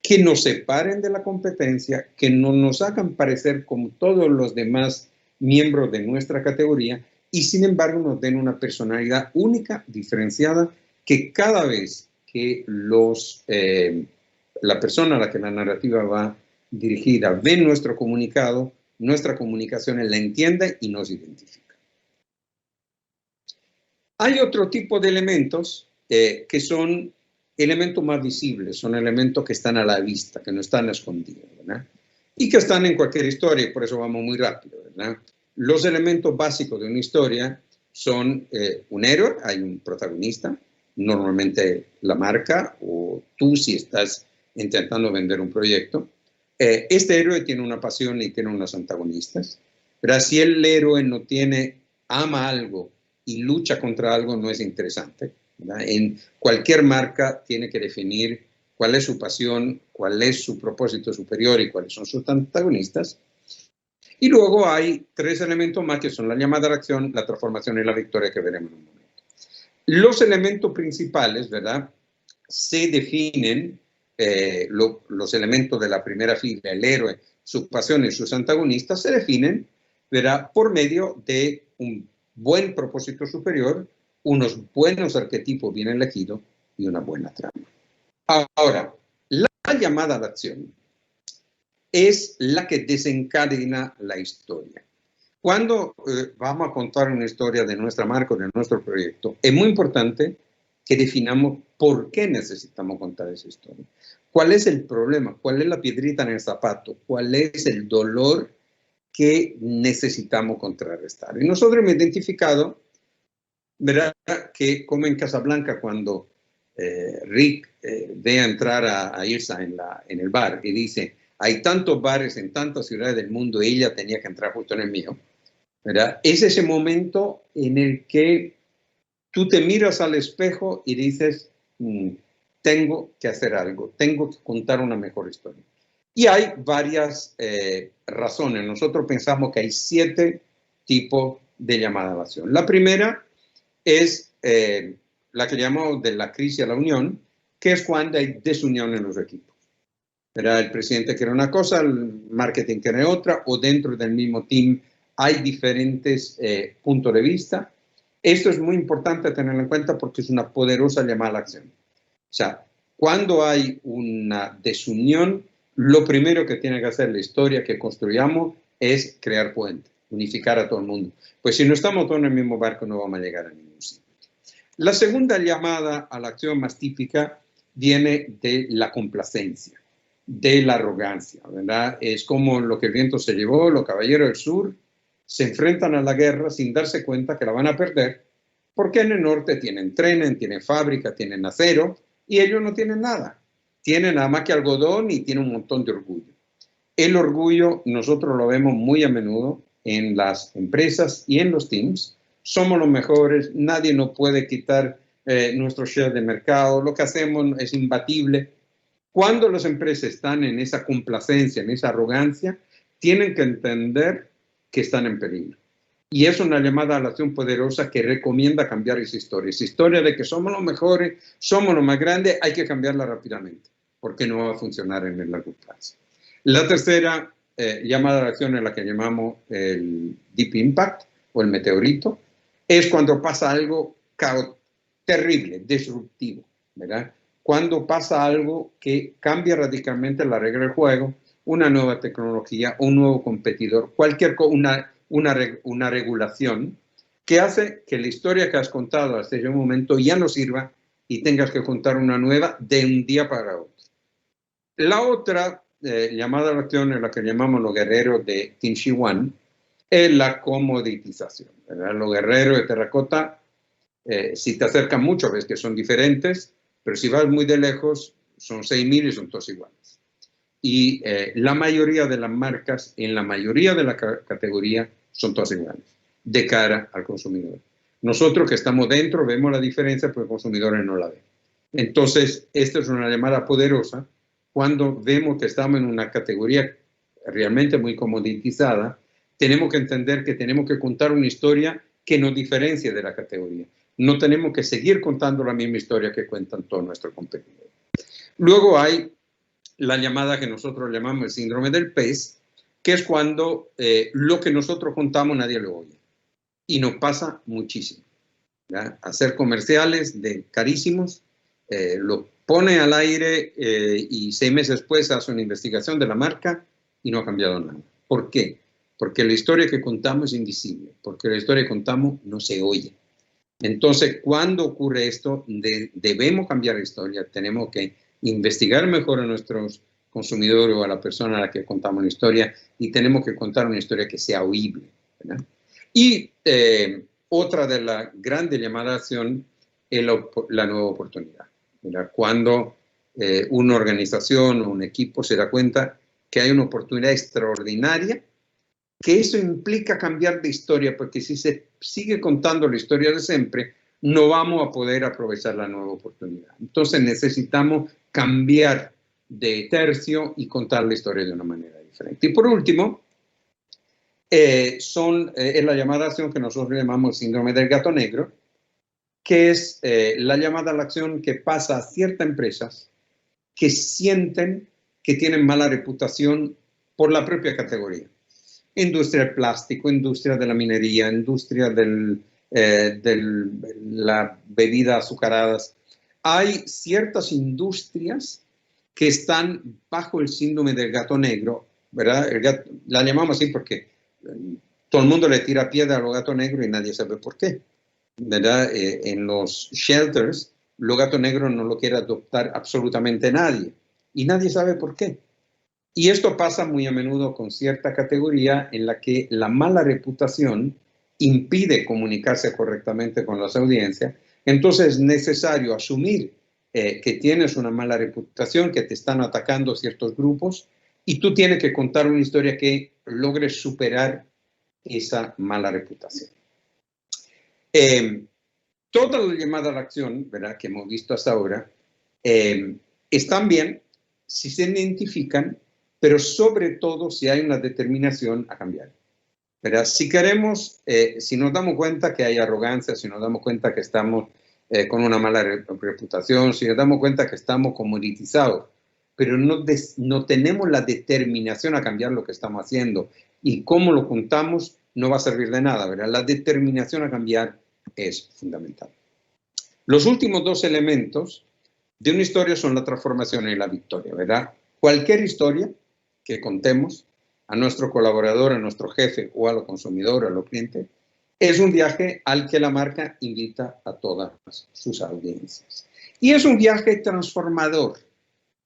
que nos separen de la competencia, que no nos hagan parecer como todos los demás miembros de nuestra categoría y sin embargo nos den una personalidad única, diferenciada, que cada vez que la persona a la que la narrativa va dirigida ve nuestro comunicado, nuestra comunicación la entiende y nos identifica. Hay otro tipo de elementos que son elementos más visibles, son elementos que están a la vista, que no están escondidos, ¿verdad? Y que están en cualquier historia, y por eso vamos muy rápido, ¿verdad? Los elementos básicos de una historia son un héroe, hay un protagonista, normalmente la marca o tú si estás intentando vender un proyecto. Este héroe tiene una pasión y tiene unos antagonistas, pero si el héroe no ama algo y lucha contra algo, no es interesante, ¿verdad? En cualquier marca tiene que definir cuál es su pasión, cuál es su propósito superior y cuáles son sus antagonistas. Y luego hay 3 elementos más que son la llamada a la acción, la transformación y la victoria que veremos en un momento. Los elementos principales, ¿verdad? Se definen, los elementos de la primera fila, el héroe, sus pasiones y sus antagonistas, se definen, ¿verdad?, por medio de un buen propósito superior, unos buenos arquetipos bien elegidos y una buena trama. Ahora, la llamada a la acción es la que desencadena la historia. Cuando vamos a contar una historia de nuestra marca o de nuestro proyecto, es muy importante que definamos por qué necesitamos contar esa historia. ¿Cuál es el problema? ¿Cuál es la piedrita en el zapato? ¿Cuál es el dolor que necesitamos contrarrestar? Y nosotros hemos identificado, ¿verdad?, que como en Casablanca, cuando Rick ve a entrar a Ilsa en el bar y dice, hay tantos bares en tantas ciudades del mundo, ella tenía que entrar justo en el mío, ¿verdad? Es ese momento en el que tú te miras al espejo y dices, tengo que hacer algo, tengo que contar una mejor historia. Y hay varias razones. Nosotros pensamos que hay 7 tipos de llamada a la acción. La primera es la que llamamos de la crisis a la unión, que es cuando hay desunión en los equipos. ¿Verdad? El presidente quiere una cosa, el marketing quiere otra, o dentro del mismo team hay diferentes puntos de vista. Esto es muy importante tenerlo en cuenta porque es una poderosa llamada a la acción. O sea, cuando hay una desunión, lo primero que tiene que hacer la historia que construyamos es crear puentes, unificar a todo el mundo. Pues si no estamos todos en el mismo barco, no vamos a llegar a ningún sitio. La segunda llamada a la acción más típica viene de la complacencia, de la arrogancia, ¿verdad? Es como lo que el viento se llevó, los caballeros del sur se enfrentan a la guerra sin darse cuenta que la van a perder, porque en el norte tienen trenes, tienen fábrica, tienen acero, y ellos no tienen nada. Tienen nada más que algodón y tienen un montón de orgullo. El orgullo nosotros lo vemos muy a menudo en las empresas y en los teams. Somos los mejores, nadie nos puede quitar nuestro share de mercado, lo que hacemos es imbatible. Cuando las empresas están en esa complacencia, en esa arrogancia, tienen que entender que están en peligro. Y es una llamada a la acción poderosa que recomienda cambiar esa historia. Esa historia de que somos los mejores, somos los más grandes, hay que cambiarla rápidamente, porque no va a funcionar en el largo plazo. La tercera llamada a la acción es la que llamamos el Deep Impact o el meteorito. Es cuando pasa algo terrible, disruptivo, ¿verdad? Cuando pasa algo que cambia radicalmente la regla del juego, una nueva tecnología, un nuevo competidor, una regulación que hace que la historia que has contado hasta ese momento ya no sirva y tengas que contar una nueva de un día para otro. La otra llamada a la acción es la que llamamos los guerreros de Qin Shi Huang, es la comoditización, ¿verdad? Los guerreros de terracota, si te acercan mucho ves que son diferentes, pero si vas muy de lejos son 6.000 y son todos iguales. Y la mayoría de las marcas, en la mayoría de la categoría, son todas iguales, de cara al consumidor. Nosotros que estamos dentro vemos la diferencia, pero el consumidor no la ve. Entonces, esta es una llamada poderosa cuando vemos que estamos en una categoría realmente muy comoditizada. Tenemos que entender que tenemos que contar una historia que nos diferencie de la categoría. No tenemos que seguir contando la misma historia que cuentan todos nuestros competidores. Luego hay la llamada que nosotros llamamos el síndrome del pez, que es cuando lo que nosotros contamos nadie lo oye. Y nos pasa muchísimo, ¿verdad? Hacer comerciales de carísimos, lo pone al aire y 6 meses después hace una investigación de la marca y no ha cambiado nada. ¿Por qué? Porque la historia que contamos es invisible, porque la historia que contamos no se oye. Entonces, cuando ocurre esto, debemos cambiar la historia, tenemos que investigar mejor a nuestros consumidores o a la persona a la que contamos la historia y tenemos que contar una historia que sea oíble, ¿verdad? Y otra de las grandes llamadas de acción es la nueva oportunidad, ¿verdad? Cuando una organización o un equipo se da cuenta que hay una oportunidad extraordinaria, que eso implica cambiar de historia, porque si se sigue contando la historia de siempre, no vamos a poder aprovechar la nueva oportunidad. Entonces necesitamos cambiar de tercio y contar la historia de una manera diferente. Y por último, es la llamada acción que nosotros llamamos el síndrome del gato negro, que es la llamada a la acción que pasa a ciertas empresas que sienten que tienen mala reputación por la propia categoría. Industria del plástico, industria de la minería, industria de las bebidas azucaradas. Hay ciertas industrias que están bajo el síndrome del gato negro, ¿verdad? La llamamos así porque todo el mundo le tira piedra a los gatos negros y nadie sabe por qué, ¿verdad? En los shelters, los gatos negros no lo quiere adoptar absolutamente nadie y nadie sabe por qué. Y esto pasa muy a menudo con cierta categoría en la que la mala reputación impide comunicarse correctamente con las audiencias. Entonces es necesario asumir que tienes una mala reputación, que te están atacando ciertos grupos y tú tienes que contar una historia que logre superar esa mala reputación. Todas las llamadas a la acción, ¿verdad?, que hemos visto hasta ahora, están bien si se identifican, pero sobre todo si hay una determinación a cambiar, ¿verdad? Si queremos, si nos damos cuenta que hay arrogancia, si nos damos cuenta que estamos con una mala reputación, si nos damos cuenta que estamos comoditizados, pero no tenemos la determinación a cambiar lo que estamos haciendo y cómo lo contamos, no va a servir de nada, ¿verdad? La determinación a cambiar es fundamental. Los últimos dos elementos de una historia son la transformación y la victoria, ¿verdad? Cualquier historia que contemos a nuestro colaborador, a nuestro jefe o a los consumidores, a los clientes, Es un viaje al que la marca invita a todas sus audiencias. Y es un viaje transformador,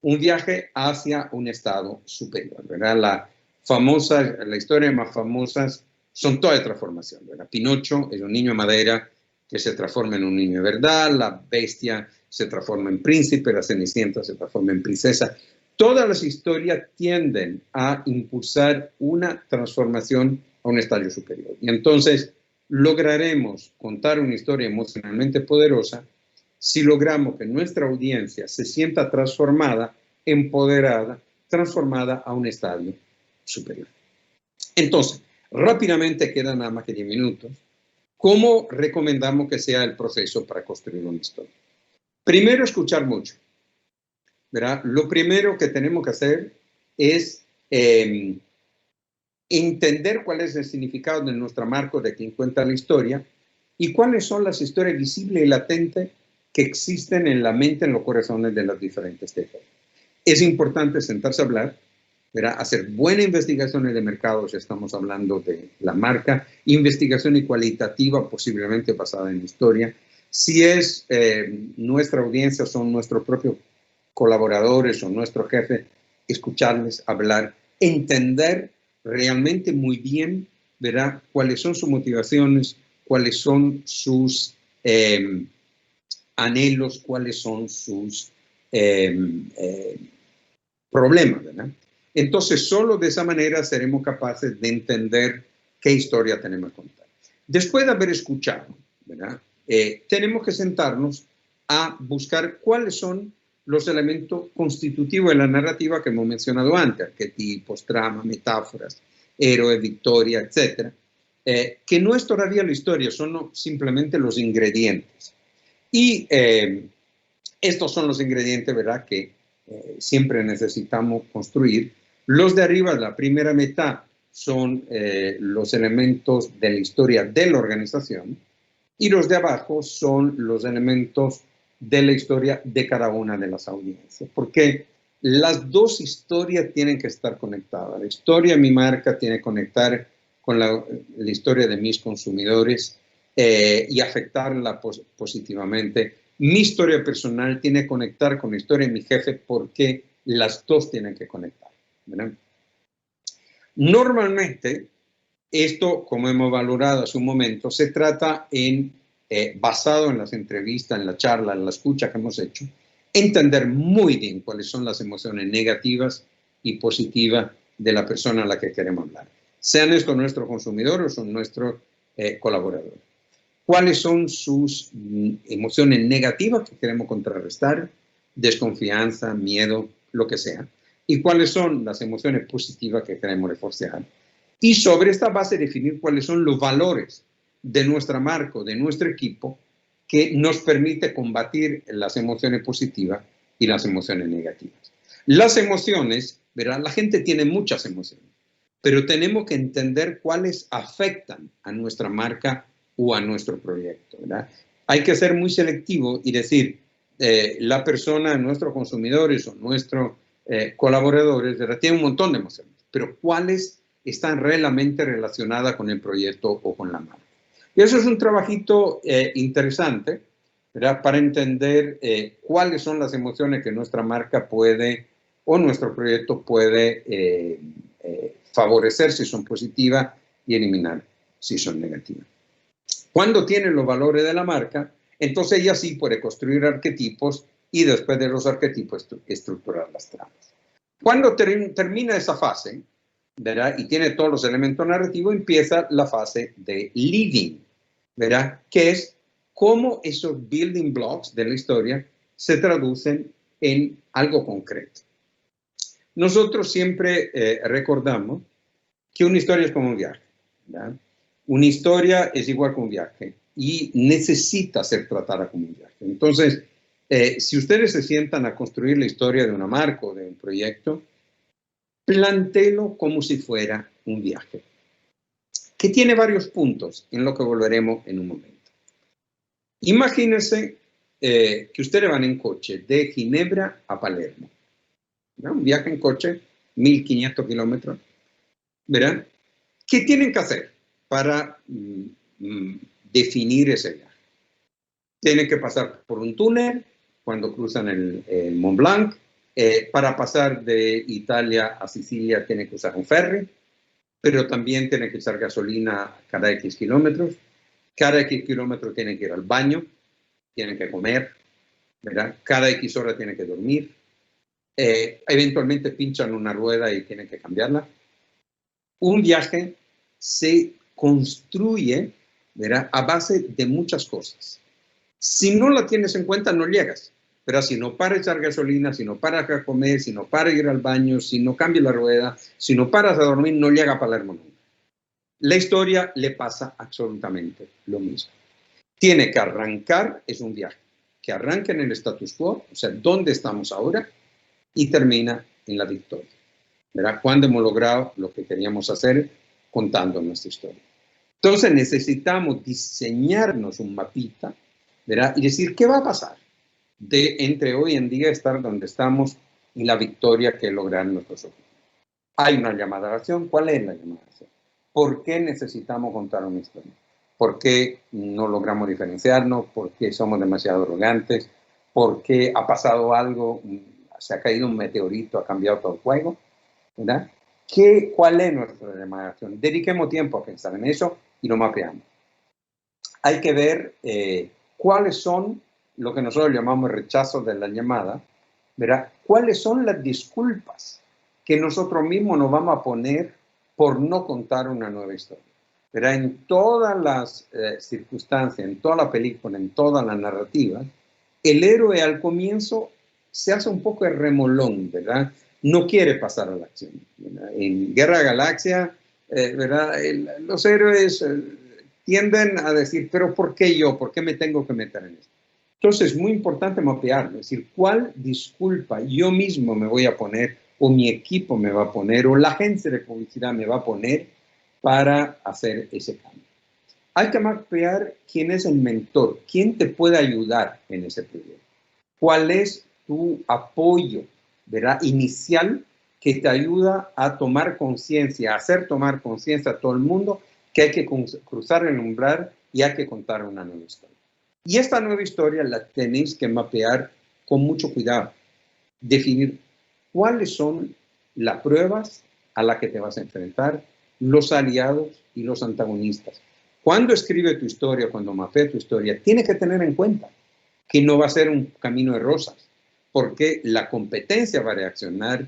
un viaje hacia un estado superior, ¿verdad? La historia más famosas son todas de transformación, ¿verdad? Pinocho es un niño de madera que se transforma en un niño de verdad, la bestia se transforma en príncipe, la Cenicienta se transforma en princesa. Todas las historias tienden a impulsar una transformación a un estadio superior. Y entonces lograremos contar una historia emocionalmente poderosa si logramos que nuestra audiencia se sienta transformada, empoderada, transformada a un estadio superior. Entonces, rápidamente, quedan nada más que 10 minutos. ¿Cómo recomendamos que sea el proceso para construir una historia? Primero, escuchar mucho, ¿verdad? Lo primero que tenemos que hacer es entender cuál es el significado de nuestro marco de quien cuenta la historia y cuáles son las historias visibles y latentes que existen en la mente, en los corazones de las diferentes stakeholders. Es importante sentarse a hablar, ¿verdad? Hacer buenas investigaciones de mercado, si estamos hablando de la marca, investigación cualitativa, posiblemente basada en historia. Si es nuestra audiencia, son nuestros propios colaboradores o nuestro jefe, escucharles hablar, entender realmente muy bien, ¿verdad? Cuáles son sus motivaciones, cuáles son sus anhelos, cuáles son sus problemas, ¿verdad? Entonces, solo de esa manera seremos capaces de entender qué historia tenemos que contar. Después de haber escuchado, ¿verdad? Tenemos que sentarnos a buscar cuáles son los elementos constitutivos de la narrativa que hemos mencionado antes, arquetipos, trama, metáforas, héroe, victoria, etc. Que no es todavía la historia, son simplemente los ingredientes. Y estos son los ingredientes, ¿verdad?, que siempre necesitamos construir. Los de arriba, la primera mitad, son los elementos de la historia de la organización y los de abajo son los elementos de la historia de cada una de las audiencias, porque las dos historias tienen que estar conectadas. La historia de mi marca tiene que conectar con la historia de mis consumidores y afectarla positivamente. Mi historia personal tiene que conectar con la historia de mi jefe porque las dos tienen que conectar, ¿verdad? Normalmente, esto, como hemos valorado hace un momento, se trata basado en las entrevistas, en la charla, en la escucha que hemos hecho, entender muy bien cuáles son las emociones negativas y positivas de la persona a la que queremos hablar. Sean estos nuestros consumidores o nuestros colaboradores. ¿Cuáles son sus emociones negativas que queremos contrarrestar? Desconfianza, miedo, lo que sea. ¿Y cuáles son las emociones positivas que queremos reforzar? Y sobre esta base definir cuáles son los valores de nuestra marca, de nuestro equipo, que nos permite combatir las emociones positivas y las emociones negativas. Las emociones, ¿verdad? La gente tiene muchas emociones, pero tenemos que entender cuáles afectan a nuestra marca o a nuestro proyecto, ¿verdad? Hay que ser muy selectivo y decir, la persona, nuestros consumidores o nuestros colaboradores, ¿verdad?, tienen un montón de emociones, pero cuáles están realmente relacionadas con el proyecto o con la marca. Y eso es un trabajito interesante, ¿verdad?, para entender cuáles son las emociones que nuestra marca puede o nuestro proyecto puede favorecer si son positivas y eliminar si son negativas. Cuando tienen los valores de la marca, entonces ella sí puede construir arquetipos y después de los arquetipos estructurar las tramas. Cuando termina esa fase, ¿verdad?, y tiene todos los elementos narrativos, empieza la fase de leading, ¿verdad?, que es cómo esos building blocks de la historia se traducen en algo concreto. Nosotros siempre recordamos que una historia es como un viaje, ¿verdad? Una historia es igual que un viaje y necesita ser tratada como un viaje. Entonces, si ustedes se sientan a construir la historia de una marca o de un proyecto, plantéelo como si fuera un viaje, que tiene varios puntos en lo que volveremos en un momento. Imagínense que ustedes van en coche de Ginebra a Palermo, ¿verdad? Un viaje en coche, 1.500 kilómetros, ¿verdad? ¿Qué tienen que hacer para definir ese viaje. Tienen que pasar por un túnel cuando cruzan el Mont Blanc. Para pasar de Italia a Sicilia tienen que usar un ferry, pero también tienen que echar gasolina cada X kilómetros. Cada X kilómetros tienen que ir al baño, tienen que comer, ¿verdad? Cada X hora tienen que dormir. Eventualmente pinchan una rueda y tienen que cambiarla. Un viaje se construye, ¿verdad?, a base de muchas cosas. Si no la tienes en cuenta, no llegas. Pero si no para echar gasolina, si no para comer, si no para ir al baño, si no cambia la rueda, si no paras a dormir, no llega a Palermo nunca. La historia le pasa absolutamente lo mismo. Tiene que arrancar, es un viaje, que arranca en el status quo, o sea, ¿dónde estamos ahora? Y termina en la victoria. ¿Verdad? Cuando hemos logrado lo que queríamos hacer contando nuestra historia. Entonces necesitamos diseñarnos un mapita, ¿verdad? Y decir, ¿qué va a pasar de entre hoy en día estar donde estamos y la victoria que logran nuestros objetivos? Hay una llamada a la acción. ¿Cuál es la llamada a la acción? ¿Por qué necesitamos contar una historia? ¿Por qué no logramos diferenciarnos? ¿Por qué somos demasiado arrogantes? ¿Por qué ha pasado algo? ¿Se ha caído un meteorito? ¿Ha cambiado todo el juego? ¿Verdad? ¿Cuál es nuestra llamada a la acción? Dediquemos tiempo a pensar en eso y lo mapeamos. Hay que ver cuáles son lo que nosotros llamamos rechazo de la llamada, ¿verdad? ¿Cuáles son las disculpas que nosotros mismos nos vamos a poner por no contar una nueva historia? ¿Verdad? En todas las circunstancias, en toda la película, en toda la narrativa, el héroe al comienzo se hace un poco de remolón, ¿verdad? No quiere pasar a la acción, ¿verdad? En Guerra de Galaxia, ¿verdad? Los héroes tienden a decir, pero ¿por qué yo? ¿Por qué me tengo que meter en esto? Entonces es muy importante mapearlo, es decir, ¿cuál disculpa yo mismo me voy a poner, o mi equipo me va a poner, o la agencia de publicidad me va a poner para hacer ese cambio? Hay que mapear quién es el mentor, quién te puede ayudar en ese proyecto. ¿Cuál es tu apoyo, ¿verdad?, inicial que te ayuda a tomar conciencia, a hacer tomar conciencia a todo el mundo que hay que cruzar el umbral y hay que contar una nueva historia? Y esta nueva historia la tenéis que mapear con mucho cuidado. Definir cuáles son las pruebas a las que te vas a enfrentar, los aliados y los antagonistas. Cuando escribe tu historia, cuando mapea tu historia, tienes que tener en cuenta que no va a ser un camino de rosas, porque la competencia va a reaccionar,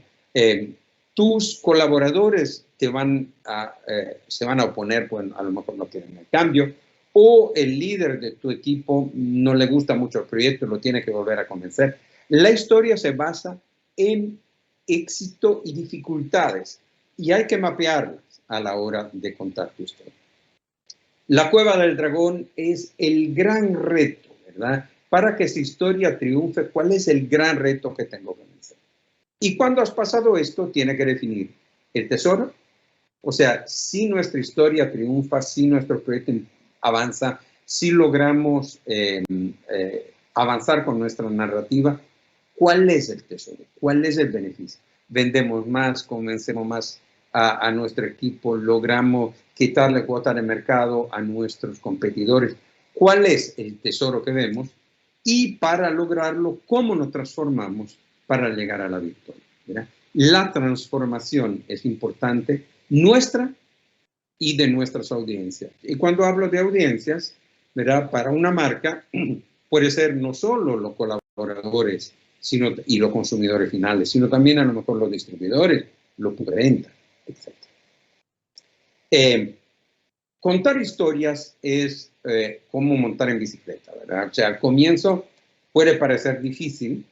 tus colaboradores se van a oponer, pues a lo mejor no quieren el cambio, o el líder de tu equipo no le gusta mucho el proyecto, lo tiene que volver a convencer. La historia se basa en éxito y dificultades, y hay que mapearlas a la hora de contar tu historia. La Cueva del Dragón es el gran reto, ¿verdad? Para que esa historia triunfe, ¿cuál es el gran reto que tengo que vencer? Y cuando has pasado esto, tiene que definir el tesoro. O sea, si nuestra historia triunfa, si nuestro proyecto avanza, si logramos avanzar con nuestra narrativa, ¿cuál es el tesoro? ¿Cuál es el beneficio? ¿Vendemos más? ¿Convencemos más a nuestro equipo? ¿Logramos quitarle cuota de mercado a nuestros competidores? ¿Cuál es el tesoro que vemos? Y para lograrlo, ¿cómo nos transformamos para llegar a la victoria? ¿Verdad? La transformación es importante, nuestra y de nuestras audiencias. Y cuando hablo de audiencias, ¿verdad?, para una marca puede ser no solo los colaboradores y los consumidores finales, sino también a lo mejor los distribuidores, los preventa, etc. Contar historias es como montar en bicicleta, ¿verdad? O sea, al comienzo puede parecer difícil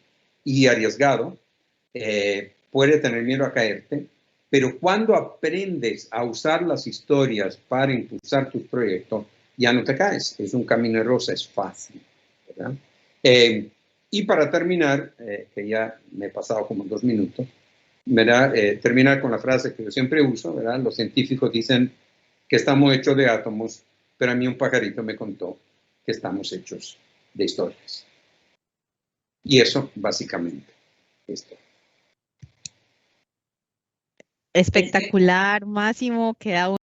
y arriesgado, puede tener miedo a caerte, pero cuando aprendes a usar las historias para impulsar tus proyectos, ya no te caes. Es un camino de rosa, es fácil, ¿verdad? Y para terminar, que ya me he pasado como 2 minutos, ¿verdad? Terminar con la frase que yo siempre uso, ¿verdad? Los científicos dicen que estamos hechos de átomos, pero a mí un pajarito me contó que estamos hechos de historias. Y eso, básicamente, es todo. Espectacular, Máximo, queda